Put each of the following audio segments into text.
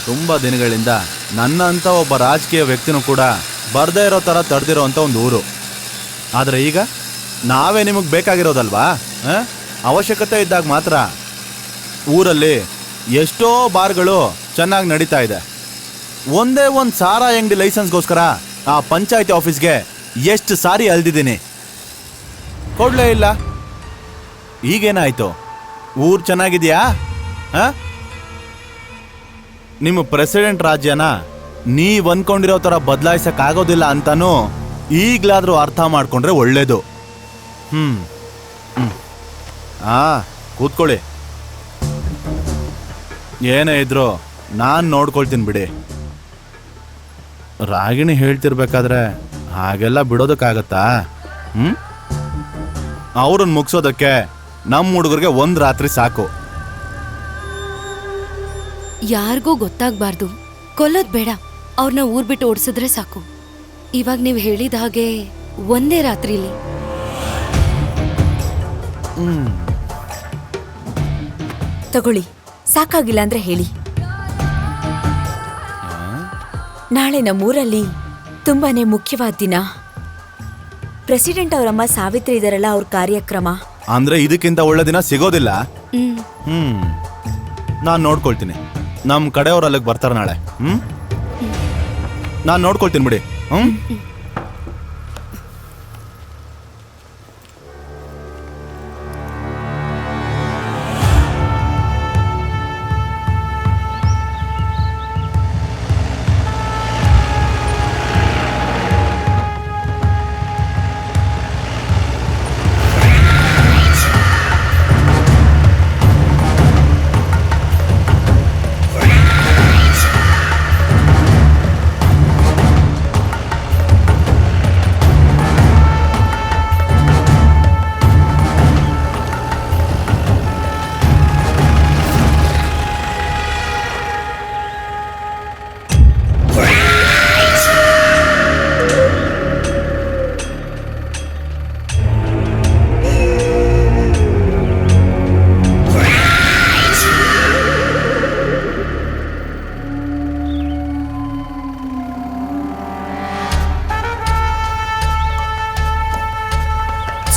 ತುಂಬ ದಿನಗಳಿಂದ ನನ್ನಂಥ ಒಬ್ಬ ರಾಜಕೀಯ ವ್ಯಕ್ತಿನೂ ಕೂಡ ಬರ್ದೇ ಇರೋ ಥರ ತಡೆದಿರೋ ಅಂಥ ಒಂದು ಊರು. ಆದರೆ ಈಗ ನಾವೇ ನಿಮಗೆ ಬೇಕಾಗಿರೋದಲ್ವಾ? ಅವಶ್ಯಕತೆ ಇದ್ದಾಗ ಮಾತ್ರ. ಊರಲ್ಲಿ ಎಷ್ಟೋ ಬಾರ್ಗಳು ಚೆನ್ನಾಗಿ ನಡೀತಾ ಇದೆ. ಒಂದೇ ಒಂದು ಸಾರಾಯಿ ಅಂಗಡಿ ಲೈಸೆನ್ಸ್ಗೋಸ್ಕರ ಆ ಪಂಚಾಯತಿ ಆಫೀಸ್ಗೆ ಎಷ್ಟು ಸಾರಿ ಅಲ್ದಿದ್ದೀನಿ, ಕೊಡಲೇ ಇಲ್ಲ. ಈಗೇನಾಯ್ತು? ಊರು ಚೆನ್ನಾಗಿದೆಯಾ? ನಿಮ್ಮ ಪ್ರೆಸಿಡೆಂಟ್ ರಾಜ್ಯನ ನೀವು ಅಂದ್ಕೊಂಡಿರೋ ಥರ ಬದಲಾಯಿಸೋಕ್ಕಾಗೋದಿಲ್ಲ ಅಂತಾನೂ ಈಗಲಾದರೂ ಅರ್ಥ ಮಾಡ್ಕೊಂಡ್ರೆ ಒಳ್ಳೇದು. ಕೂತ್ಕೊಳ್ಳಿ. ಏನೇ ಇದ್ರು ನಾನು ನೋಡ್ಕೊಳ್ತೀನಿ ಬಿಡಿ. ರಾಗಿಣಿ ಹೇಳ್ತಿರ್ಬೇಕಾದ್ರೆ ಹಾಗೆಲ್ಲ ಬಿಡೋದಕ್ಕಾಗತ್ತಾ? ಅವ್ರನ್ನ ಮುಗಿಸೋದಕ್ಕೆ ನಮ್ಮ ಹುಡುಗರಿಗೆ ಒಂದು ರಾತ್ರಿ ಸಾಕು. ಯಾರಿಗೂ ಗೊತ್ತಾಗ್ಬಾರ್ದು. ಕೊಲ್ಲೋದ್ ಬೇಡ, ಅವ್ರನ್ನ ಊರ್ ಬಿಟ್ಟು ಓಡಿಸಿದ್ರೆ ಸಾಕು. ಇವಾಗ ನೀವು ಹೇಳಿದ ಹಾಗೆ ಒಂದೇ ರಾತ್ರಿಲಿ. ತಗೊಳ್ಳಿ, ಸಾಕಾಗಿಲ್ಲ ಅಂದ್ರೆ ಹೇಳಿ. ನಾಳೆ ನಮ್ಮೂರಲ್ಲಿ ತುಂಬಾನೇ ಮುಖ್ಯವಾದ ದಿನ. ಪ್ರೆಸಿಡೆಂಟ್ ಅವರಮ್ಮ ಸಾವಿತ್ರಿ ಇದಾರಲ್ಲ, ಅವ್ರ ಕಾರ್ಯಕ್ರಮ. ಅಂದ್ರೆ ಇದಕ್ಕಿಂತ ಒಳ್ಳೆ ದಿನ ಸಿಗೋದಿಲ್ಲ. ನಾನು ನೋಡ್ಕೊಳ್ತೀನಿ. ನಮ್ಮ ಕಡೆಯವ್ರು ಅಲ್ಲಿಗೆ ಬರ್ತಾರೆ ನಾಳೆ. ನಾನು ನೋಡ್ಕೊಳ್ತೀನಿ ಬಿಡಿ.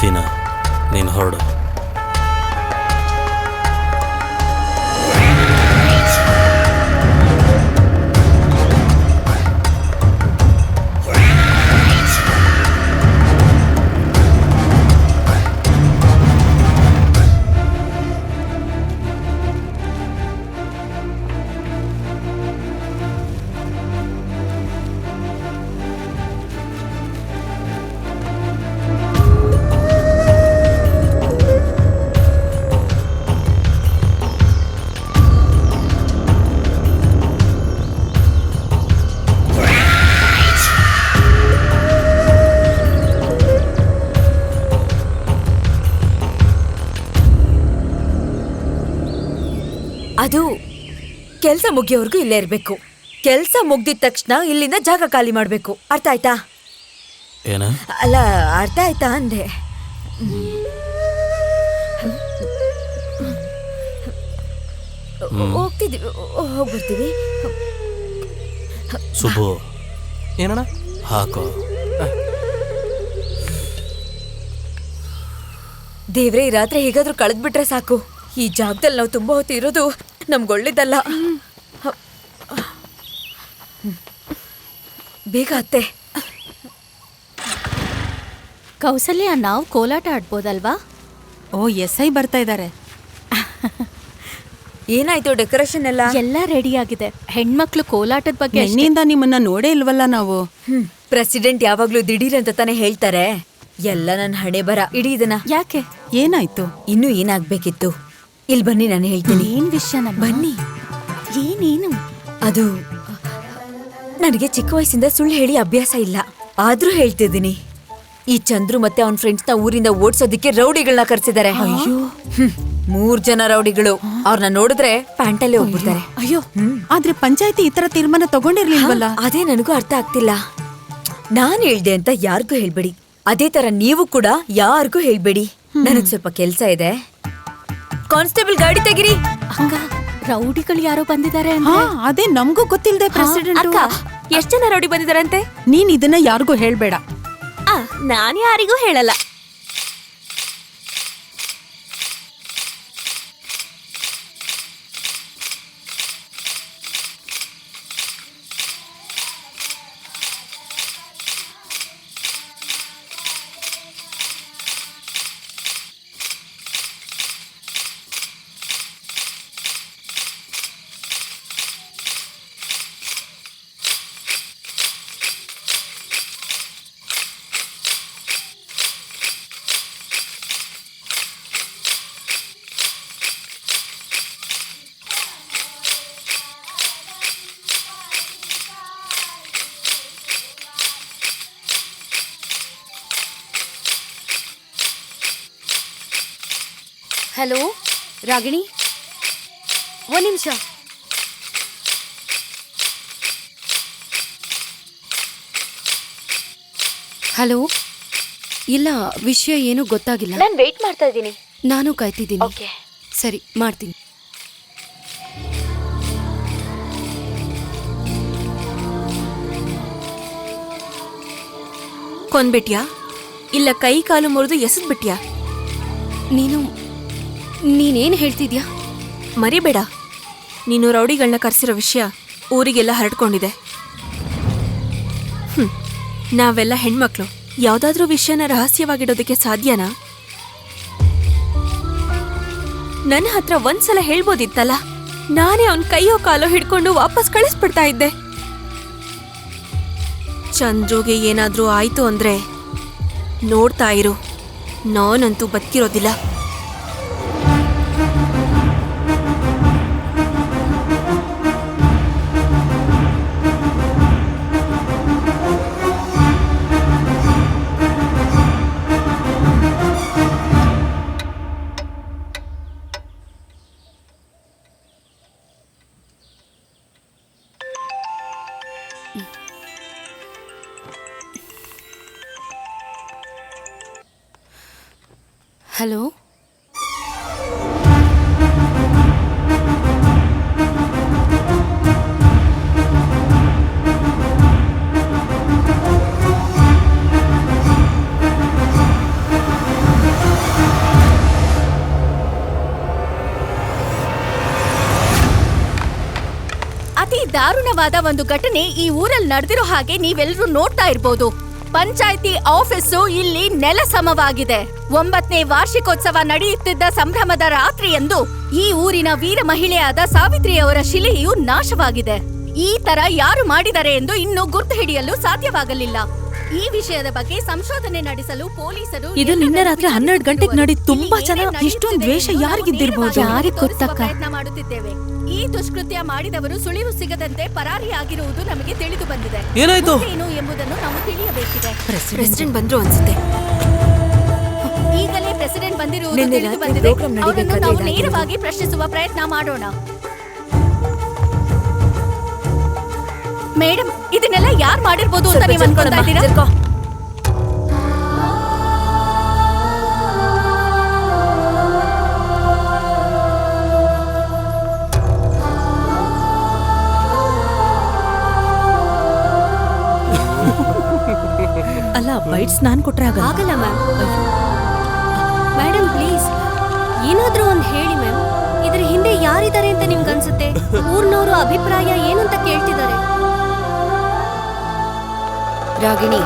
ಸೀನಾ, ನೀನು ಹೊರಡು. ಅದು ಕೆಲ್ಸ ಮುಗಿಯೋವರೆಗೂ ಇಲ್ಲೇ ಇರ್ಬೇಕು. ಕೆಲ್ಸ ಮುಗ್ದಿದ ತಕ್ಷಣ ಇಲ್ಲಿಂದ ಜಾಗ ಖಾಲಿ ಮಾಡ್ಬೇಕು. ಅರ್ಥ ಆಯ್ತಾ? ಏನ? ಅಲ್ಲ, ಅರ್ಥ ಆಯ್ತಾ ಅಂದೆ. ಹೋಗ್ತಿದ್ವಿ, ಹೋಗ್ಬರ್ತೀವಿ. ಸುಬ್ಬು, ಏನಣ್ಣ? ಹಾಕೋ. ದೇವ್ರೆ, ಈ ರಾತ್ರಿ ಹೇಗಾದ್ರೂ ಕಳೆದ್ಬಿಟ್ರೆ ಸಾಕು. ಈ ಜಾಗದಲ್ಲಿ ನಾವು ತುಂಬಾ ಹೊತ್ತು ಇರೋದು ನಮ್ಗೊಳ್ಳಿದ್ದಲ್ಲ. ಬೇಗ ಅತ್ತೆ. ಕೌಸಲ್ಯ, ನಾವು ಕೋಲಾಟ ಆಡ್ಬೋದಲ್ವಾ? ಓ, SI ಬರ್ತಾ ಇದ್ದಾರೆ. ಏನಾಯ್ತು? ಡೆಕೋರೇಷನ್ ಎಲ್ಲ ರೆಡಿ ಆಗಿದೆ. ಹೆಣ್ಮಕ್ಳು ಕೋಲಾಟದ ಬಗ್ಗೆ ನಿನ್ನಿಂದ ನಿಮ್ಮನ್ನ ನೋಡೇ ಇಲ್ವಲ್ಲ ನಾವು. ಪ್ರೆಸಿಡೆಂಟ್ ಯಾವಾಗ್ಲೂ ದಿಢೀರ್ ಅಂತ ತಾನೇ ಹೇಳ್ತಾರೆ. ಎಲ್ಲ ನನ್ನ ಹಣೆ ಬರ. ಇಡೀ ಇದನ್ನ ಯಾಕೆ? ಏನಾಯ್ತು? ಇನ್ನೂ ಏನಾಗ್ಬೇಕಿತ್ತು? ಇಲ್ಲಿ ಬನ್ನಿ, ನಾನು ಹೇಳ್ತೀನಿ. ಏನ್ ವಿಷಯ? ಬನ್ನಿ. ಏನೇನು? ಅದು ನನಗೆ ಚಿಕ್ಕ ವಯಸ್ಸಿಂದ ಸುಳ್ಳು ಹೇಳಿ ಅಭ್ಯಾಸ ಇಲ್ಲ. ಆದ್ರೂ ಹೇಳ್ತಿದ್ದೀನಿ. ಈ ಚಂದ್ರು ಮತ್ತೆ ಅವನ್ ಫ್ರೆಂಡ್ಸ್ನ ಊರಿಂದ ಓಡ್ಸೋದಿಕ್ಕೆ ರೌಡಿಗಳನ್ನ ಕರ್ಸಿದ್ದಾರೆ. ಅಯ್ಯೋ, 3 ಜನ ರೌಡಿಗಳು. ಅವ್ರನ್ನ ನೋಡಿದ್ರೆ ಪ್ಯಾಂಟಲ್ಲೇ ಹೋಗ್ಬಿಡ್ತಾರೆ. ಅಯ್ಯೋ, ಆದ್ರೆ ಪಂಚಾಯತಿ ಈ ತರ ತೀರ್ಮಾನ ತಗೊಂಡಿರ್ಲಿಲ್ವಲ್ಲ. ಅದೇ ನನಗೂ ಅರ್ಥ ಆಗ್ತಿಲ್ಲ. ನಾನ್ ಹೇಳ್ದೆ ಅಂತ ಯಾರಿಗೂ ಹೇಳ್ಬೇಡಿ. ಅದೇ ತರ ನೀವು ಕೂಡ ಯಾರಿಗೂ ಹೇಳ್ಬೇಡಿ. ನನಗ್ ಸ್ವಲ್ಪ ಕೆಲ್ಸ ಇದೆ. ಕಾನ್ಸ್ಟೇಬಲ್, ಗಾಡಿ ತೆಗಿರಿ. ಹಂಗ ರೌಡಿಗಳು ಯಾರೋ ಬಂದಿದ್ದಾರೆ ಹಾ ಅದೇ ನಮಗೂ ಗೊತ್ತಿಲ್ಲದೆ ಪ್ರೆಸಿಡೆಂಟ್. ಅಕ್ಕ ಎಷ್ಟ್ ಜನ ರೌಡಿ ಬಂದಿದಾರಂತೆ? ನೀನ್ ಇದನ್ನ ಯಾರಿಗೂ ಹೇಳ್ಬೇಡ. ನಾನ್ ಯಾರಿಗೂ ಹೇಳಲ್ಲ. ಹಲೋ ರಾಗಿಣಿ, ಒಂದ್ ನಿಮಿಷ. ಹಲೋ, ಇಲ್ಲ ವಿಷಯ ಏನೂ ಗೊತ್ತಾಗಿಲ್ಲ. ನಾನ್ ವೇಟ್ ಮಾಡ್ತಾ ಇದ್ದೀನಿ. ನಾನು ಕಾಯ್ತಿದ್ದೀನಿ. ಸರಿ, ಮಾಡ್ತೀನಿ. ಕೊಂದ್ಬಿಟ್ಯಾ ಇಲ್ಲ ಕೈ ಕಾಲು ಮುರಿದು ಎಸೆದ್ ಬಿಟ್ಯಾ? ನೀನೇನ್ ಹೇಳ್ತಿದ್ಯಾ? ಮರಿಬೇಡ, ನೀನು ರೌಡಿಗಳನ್ನ ಕರ್ಸಿರೋ ವಿಷಯ ಊರಿಗೆಲ್ಲ ಹರಡ್ಕೊಂಡಿದೆ. ನಾವೆಲ್ಲ ಹೆಣ್ಮಕ್ಳು ಯಾವ್ದಾದ್ರೂ ವಿಷಯನ ರಹಸ್ಯವಾಗಿಡೋದಕ್ಕೆ ಸಾಧ್ಯನಾ? ನನ್ನ ಹತ್ರ ಒಂದ್ಸಲ ಹೇಳ್ಬೋದಿತ್ತಲ್ಲ. ನಾನೇ ಅವನ್ ಕೈಯೋ ಕಾಲೋ ಹಿಡ್ಕೊಂಡು ವಾಪಸ್ ಕಳಿಸ್ಬಿಡ್ತಾ ಇದ್ದೆ. ಚಂದ್ರುಗೆ ಏನಾದ್ರೂ ಆಯ್ತು ಅಂದ್ರೆ ನೋಡ್ತಾ ಇರು, ನಾನಂತೂ ಬದುಕಿರೋದಿಲ್ಲ. ಹಲೋ, ಅತಿ ದಾರುಣವಾದ ಒಂದು ಘಟನೆ ಈ ಊರಲ್ಲಿ ನಡೆದಿರೋ ಹಾಗೆ ನೀವೆಲ್ಲರೂ ನೋಡ್ತಾ ಇರ್ಬೋದು. ಪಂಚಾಯಿತಿ ಆಫೀಸು ಇಲ್ಲಿ ನೆಲಸಮವಾಗಿದೆ. 9ನೇ ವಾರ್ಷಿಕೋತ್ಸವ ನಡೆಯುತ್ತಿದ್ದ ಸಂಭ್ರಮದ ರಾತ್ರಿಯಂದು ಈ ಊರಿನ ವೀರ ಮಹಿಳೆಯಾದ ಸಾವಿತ್ರಿಯವರ ಶಿಲೆಯು ನಾಶವಾಗಿದೆ. ಈ ತರ ಯಾರು ಮಾಡಿದ್ದಾರೆ ಎಂದು ಇನ್ನೂ ಗುರ್ತು ಹಿಡಿಯಲು ಸಾಧ್ಯವಾಗಲಿಲ್ಲ. ಈ ವಿಷಯದ ಬಗ್ಗೆ ಸಂಶೋಧನೆ ನಡೆಸಲು ಪೊಲೀಸರು ಇದು ನಿನ್ನೆ ರಾತ್ರಿ 12 ಗಂಟೆಗೆ ನಡೀತು. ತುಂಬಾ ಜನ. ಇಷ್ಟೊಂದು ದ್ವೇಷ ಯಾರಿಗಿದ್ದಿರ್ಬೋದು? ಯಾರಿಗ್ ಗೊತ್ತಕ್ಕ? ಪ್ರಯತ್ನ ಮಾಡುತ್ತಿದ್ದೇವೆ. ಈ ದುಷ್ಕೃತ್ಯ ಮಾಡಿದವರು ಸುಳಿವು ಸಿಗದಂತೆ ಪರಾರಿಯಾಗಿರುವುದು ನಮಗೆ ತಿಳಿದು ಬಂದಿದೆ. ಏನಾಯ್ತು? ಏನು ಎಂಬುದನ್ನು ನಾವು ತಿಳಿಯಬೇಕಿದೆ. ಪ್ರೆಸಿಡೆಂಟ್ ಬಂದ್ರು ಅನ್ಸುತ್ತೆ. ಈಗಲೇ ಪ್ರೆಸಿಡೆಂಟ್ ಬಂದಿರುವುದು ನಿನ್ನೆ ತಿಳಿದು ರಾತ್ರಿ ಬಂದಿದೆ. ಪ್ರೋಗ್ರಾಂ ಅವರನ್ನು ನಡೀಬೇಕಾದ್ರೆ ನಾವು ಇದಾಗಿದೆ. ನೇರವಾಗಿ ಪ್ರಶ್ನಿಸುವ ಪ್ರಯತ್ನ ಮಾಡೋಣ. ಮೇಡಮ್, ಇದನ್ನೆಲ್ಲ ಯಾರು ಮಾಡಿರ್ಬೋದು ಅಂತ ನೀವು ಅನ್ಕೊಳ್ತಾ ಇದ್ದೀರಾ? ಅಲ್ಲ, ಬೈಟ್ಸ್ ನಾನ್ ಕೊಟ್ರೆ ಆಗಲ್ಲ ಮ್ಯಾಮ್. ಮೇಡಮ್ ಪ್ಲೀಸ್, ಏನಾದ್ರೂ ಒಂದು ಹೇಳಿ ಮ್ಯಾಮ್. ಇದ್ರ ಹಿಂದೆ ಯಾರಿದ್ದಾರೆ ಅಂತ ನಿಮ್ಗನ್ಸುತ್ತೆ? ಊರ್ನವರು ಅಭಿಪ್ರಾಯ ಏನು ಅಂತ ಕೇಳ್ತಿದ್ದಾರೆ. ರಾಗಿಣಿ,